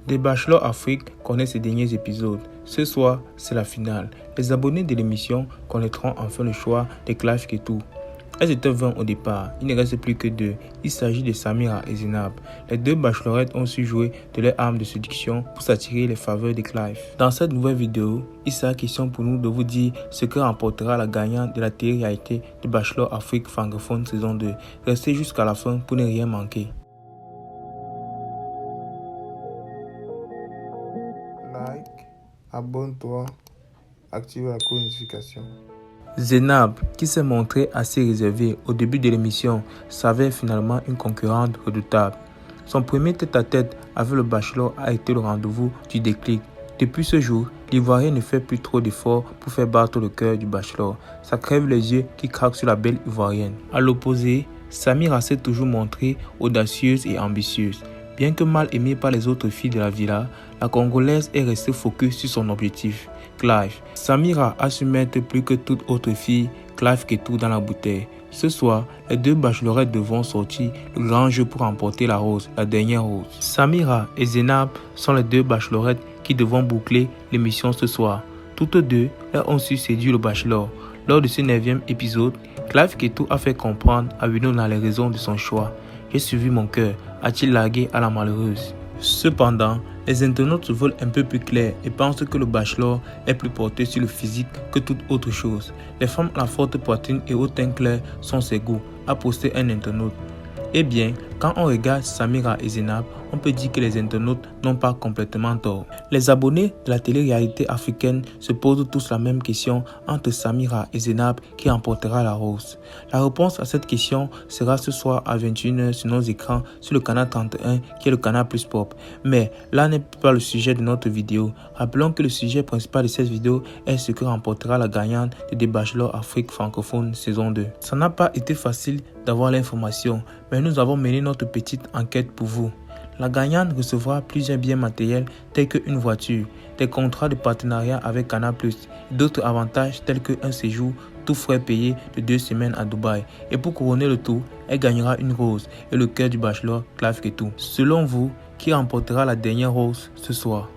The Bachelor Afrique connaît ses derniers épisodes. Ce soir, c'est la finale. Les abonnés de l'émission connaîtront enfin le choix de Clive Ketou. Elles étaient 20 au départ, il ne reste plus que 2. Il s'agit de Samira et Zainab. Les deux bachelorettes ont su jouer de leur arme de séduction pour s'attirer les faveurs de Clive. Dans cette nouvelle vidéo, il sera question pour nous de vous dire ce que remportera la gagnante de la télé-réalité de Bachelor Afrique francophone saison 2. Restez jusqu'à la fin pour ne rien manquer. Like, abonne-toi, active la notification. Zainab, qui s'est montrée assez réservée au début de l'émission, s'avère finalement une concurrente redoutable. Son premier tête-à-tête avec le Bachelor a été le rendez-vous du déclic. Depuis ce jour, l'Ivoirien ne fait plus trop d'efforts pour faire battre le cœur du Bachelor. Ça crève les yeux qui craquent sur la belle Ivoirienne. À l'opposé, Samira s'est toujours montrée audacieuse et ambitieuse. Bien que mal aimée par les autres filles de la villa, la Congolaise est restée focus sur son objectif, Clive. Samira a su mettre plus que toute autre fille Clive Ketou dans la bouteille. Ce soir, les deux bachelorettes devront sortir le grand jeu pour remporter la rose, la dernière rose. Samira et Zainab sont les deux bachelorettes qui devront boucler l'émission ce soir. Toutes deux, elles ont su séduire le Bachelor. Lors de ce 9e épisode, Clive Ketou a fait comprendre à Winona les raisons de son choix. J'ai suivi mon cœur, a-t-il largué à la malheureuse. Cependant, les internautes se veulent un peu plus clairs et pensent que le Bachelor est plus porté sur le physique que toute autre chose. Les femmes à la forte poitrine et au teint clair sont ses goûts, a posté un internaute. Eh bien, quand on regarde Samira et Zainab, on peut dire que les internautes n'ont pas complètement tort. Les abonnés de la télé-réalité africaine se posent tous la même question entre Samira et Zainab qui remportera la rose. La réponse à cette question sera ce soir à 21h sur nos écrans sur le canal 31 qui est le canal Plus Pop. Mais là n'est pas le sujet de notre vidéo. Rappelons que le sujet principal de cette vidéo est ce que remportera la gagnante de The Bachelor Afrique francophone saison 2. Ça n'a pas été facile d'avoir l'information, mais nous avons mené notre petite enquête pour vous. La gagnante recevra plusieurs biens matériels tels qu'une voiture, des contrats de partenariat avec Canal+, et d'autres avantages tels qu'un séjour tout frais payé de 2 semaines à Dubaï. Et pour couronner le tout, elle gagnera une rose et le cœur du Bachelor Clive Ketou. Selon vous, qui remportera la dernière rose ce soir?